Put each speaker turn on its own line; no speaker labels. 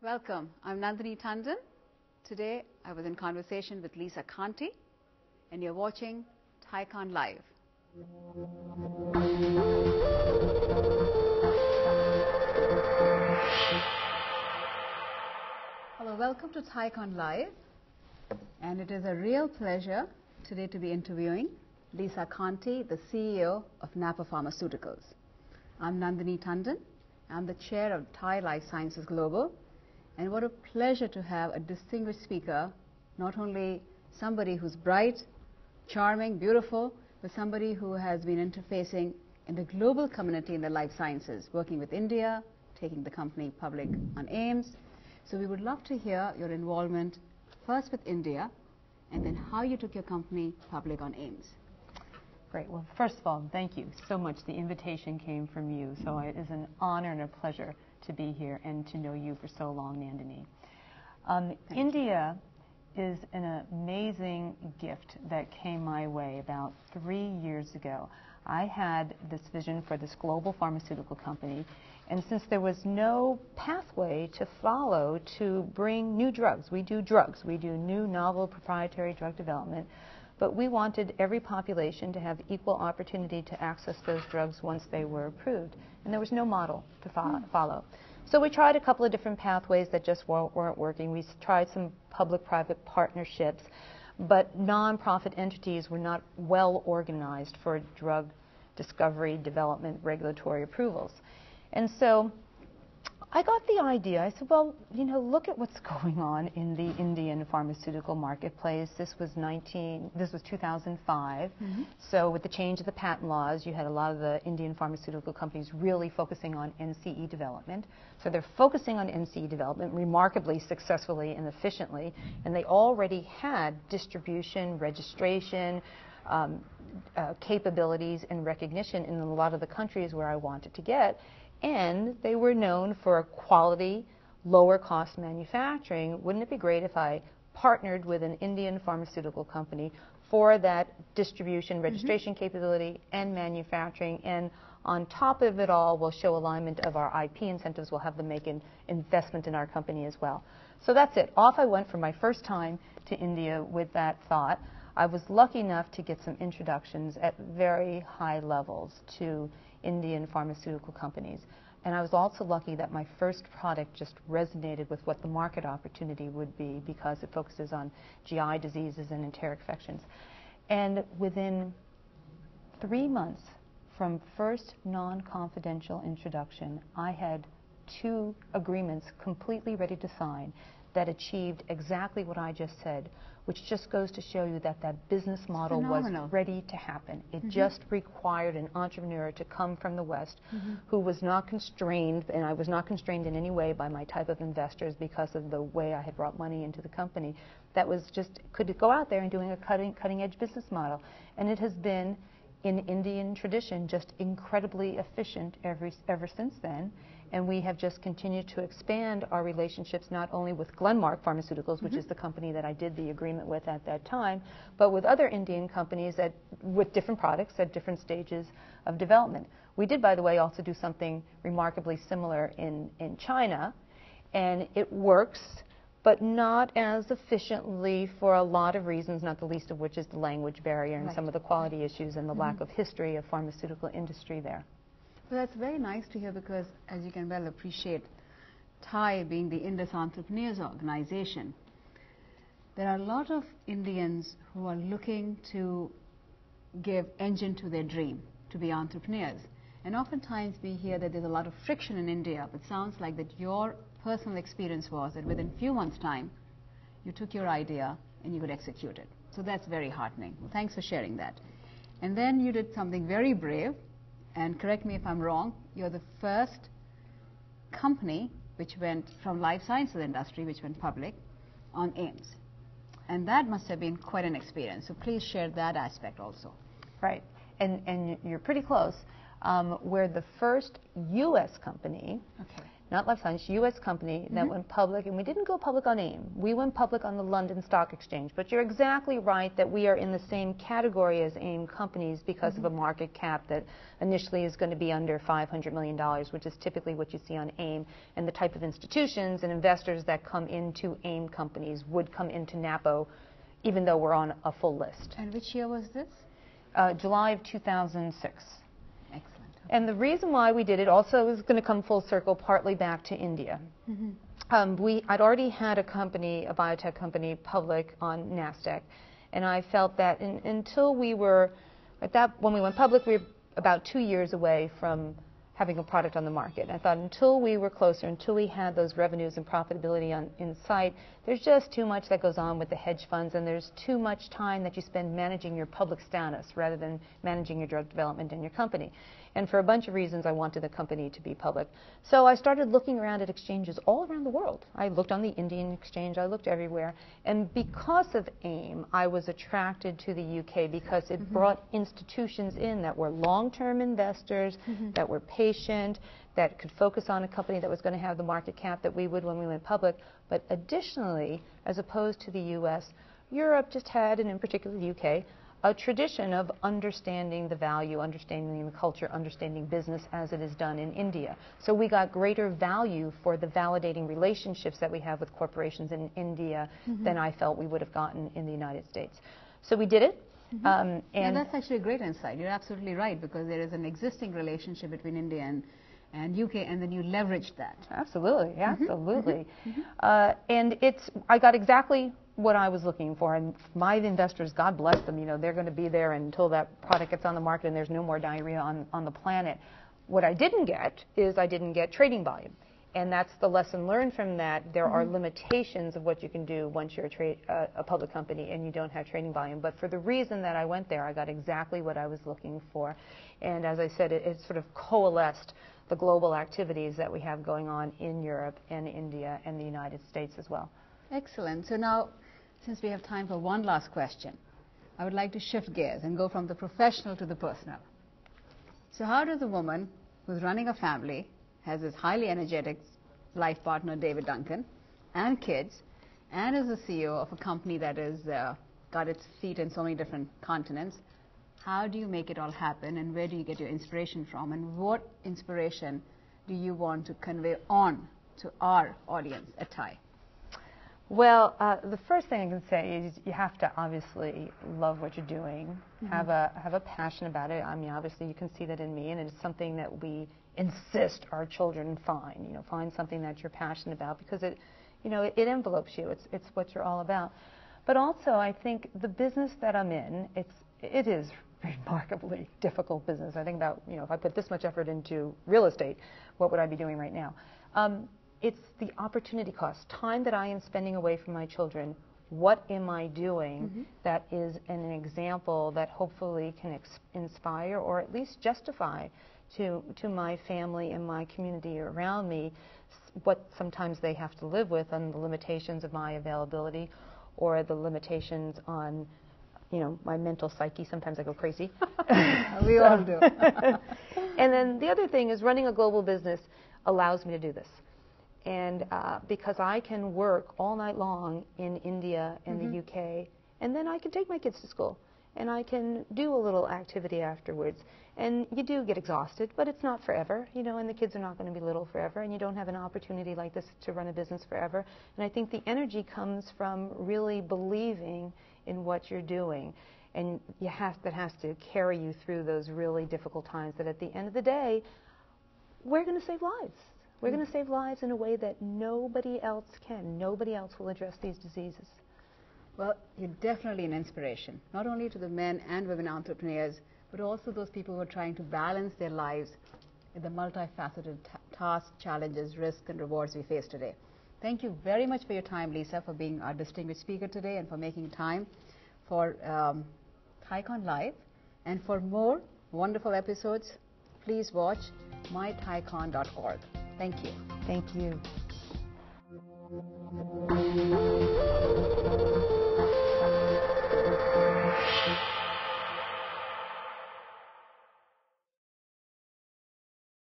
Welcome. I'm Nandini Tandon. Today I was in conversation with Lisa Conte, and you're watching TiEcon Live. Hello, welcome to TiEcon Live, and it is a real pleasure today to be interviewing Lisa Conte, the CEO of Napa Pharmaceuticals. I'm Nandini Tandon. I'm the chair of Thai Life Sciences Global, and what a pleasure to have a distinguished speaker, not only somebody who's bright, charming, beautiful, but somebody who has been interfacing in the global community in the life sciences, working with India, taking the company public on AIMS. So we would love to hear your involvement first with India, and then how you took your company public on AIMS.
Great. Well, first of all, thank you so much. The invitation came from you, so it is an honor and a pleasure to be here and to know you for so long, Nandini. India is an amazing gift that came my way about 3 years ago. I had this vision for this global pharmaceutical company, and since there was no pathway to follow to bring new drugs, we do new novel proprietary drug development, but we wanted every population to have equal opportunity to access those drugs once they were approved. And there was no model to follow. So we tried a couple of different pathways that just weren't working. We tried some public-private partnerships, but nonprofit entities were not well organized for drug discovery, development, regulatory approvals. And so I got the idea. I said, well, look at what's going on in the Indian pharmaceutical marketplace. This was 2005. Mm-hmm. So with the change of the patent laws, you had a lot of the Indian pharmaceutical companies really focusing on NCE development. So they're focusing on NCE development remarkably successfully and efficiently, and they already had distribution, registration, capabilities, and recognition in a lot of the countries where I wanted to get. And they were known for quality, lower cost manufacturing. Wouldn't it be great if I partnered with an Indian pharmaceutical company for that distribution, registration capability, and manufacturing? And on top of it all, we'll show alignment of our IP incentives. We'll have them make an investment in our company as well. So that's it. Off I went for my first time to India with that thought. I was lucky enough to get some introductions at very high levels to Indian pharmaceutical companies. And I was also lucky that my first product just resonated with what the market opportunity would be, because it focuses on GI diseases and enteric infections. And within 3 months from first non-confidential introduction, I had 2 agreements completely ready to sign that achieved exactly what I just said, which just goes to show you that that business model was ready to happen. It just required an entrepreneur to come from the West who was not constrained, and I was not constrained in any way by my type of investors because of the way I had brought money into the company. That was just, could go out there and doing a cutting edge business model. And it has been, in Indian tradition, just incredibly efficient ever since then. And we have just continued to expand our relationships not only with Glenmark Pharmaceuticals, which is the company that I did the agreement with at that time, but with other Indian companies with different products at different stages of development. We did, by the way, also do something remarkably similar in China, and it works, but not as efficiently for a lot of reasons, not the least of which is the language barrier and some of the quality issues and the lack of history of pharmaceutical industry there.
Well, that's very nice to hear, because as you can well appreciate, TiE being the Indus Entrepreneurs Organization, there are a lot of Indians who are looking to give engine to their dream, to be entrepreneurs. And oftentimes we hear that there's a lot of friction in India, but it sounds like that your personal experience was that within a few months' time, you took your idea and you could execute it. So that's very heartening. Well, thanks for sharing that. And then you did something very brave. And correct me if I'm wrong, you're the first company which went from life sciences industry, which went public, on AIMS. And that must have been quite an experience. So please share that aspect also.
Right. And you're pretty close. We're the first U.S. company not life science, U.S. company that went public, and we didn't go public on AIM. We went public on the London Stock Exchange. But you're exactly right that we are in the same category as AIM companies because of a market cap that initially is going to be under $500 million, which is typically what you see on AIM, and the type of institutions and investors that come into AIM companies would come into NAPO, even though we're on a full list.
And which year was this?
July of 2006.
Excellent.
And the reason why we did it also is going to come full circle, partly back to India. I'd already had a company, a biotech company, public on NASDAQ, and I felt that until we were, when we went public, we were about 2 years away from having a product on the market. I thought until we were closer, until we had those revenues and profitability in sight, there's just too much that goes on with the hedge funds, and there's too much time that you spend managing your public status rather than managing your drug development in your company. And for a bunch of reasons, I wanted the company to be public. So I started looking around at exchanges all around the world. I looked on the Indian exchange, I looked everywhere. And because of AIM, I was attracted to the UK because it brought institutions in that were long-term investors, that were patient, that could focus on a company that was going to have the market cap that we would when we went public. But additionally, as opposed to the US, Europe just had, and in particular the UK, a tradition of understanding the value, understanding the culture, understanding business as it is done in India. So we got greater value for the validating relationships that we have with corporations in India than I felt we would have gotten in the United States. So we did it.
And that's actually a great insight. You're absolutely right, because there is an existing relationship between India and UK, and then you leveraged that.
Absolutely, absolutely. And I got exactly what I was looking for, and my investors, God bless them, you know, they're going to be there until that product gets on the market and there's no more diarrhea on the planet. What I didn't get is I didn't get trading volume. And that's the lesson learned from that. There are limitations of what you can do once you're a public company and you don't have trading volume. But for the reason that I went there, I got exactly what I was looking for. And as I said, it sort of coalesced the global activities that we have going on in Europe and India and the United States as well.
Excellent. So now, since we have time for one last question, I would like to shift gears and go from the professional to the personal. So how does a woman who's running a family, has this highly energetic life partner, David Duncan, and kids, and is the CEO of a company that is got its feet in so many different continents, how do you make it all happen, and where do you get your inspiration from, and what inspiration do you want to convey on to our audience at TiE?
Well, the first thing I can say is you have to obviously love what you're doing, have a passion about it. I mean, obviously you can see that in me, and it's something that we insist our children find. You know, find something that you're passionate about, because it envelopes you. It's what you're all about. But also, I think the business that I'm in, it is remarkably difficult business. I think about, you know, if I put this much effort into real estate, what would I be doing right now? It's the opportunity cost, time that I am spending away from my children. What am I doing that is an example that hopefully can inspire or at least justify to my family and my community around me what sometimes they have to live with, and the limitations of my availability or the limitations on, you know, my mental psyche. Sometimes I go crazy.
We all do.
And then the other thing is, running a global business allows me to do this. And because I can work all night long in India and the UK, and then I can take my kids to school, and I can do a little activity afterwards. And you do get exhausted, but it's not forever, you know, and the kids are not going to be little forever, and you don't have an opportunity like this to run a business forever. And I think the energy comes from really believing in what you're doing. And that has to carry you through those really difficult times, that at the end of the day, we're going to save lives. We're going to save lives in a way that nobody else can. Nobody else will address these diseases.
Well, you're definitely an inspiration, not only to the men and women entrepreneurs, but also those people who are trying to balance their lives with the multifaceted tasks, challenges, risks, and rewards we face today. Thank you very much for your time, Lisa, for being our distinguished speaker today and for making time for TiEcon Live. And for more wonderful episodes, please watch mytiecon.org. Thank you.
Thank you.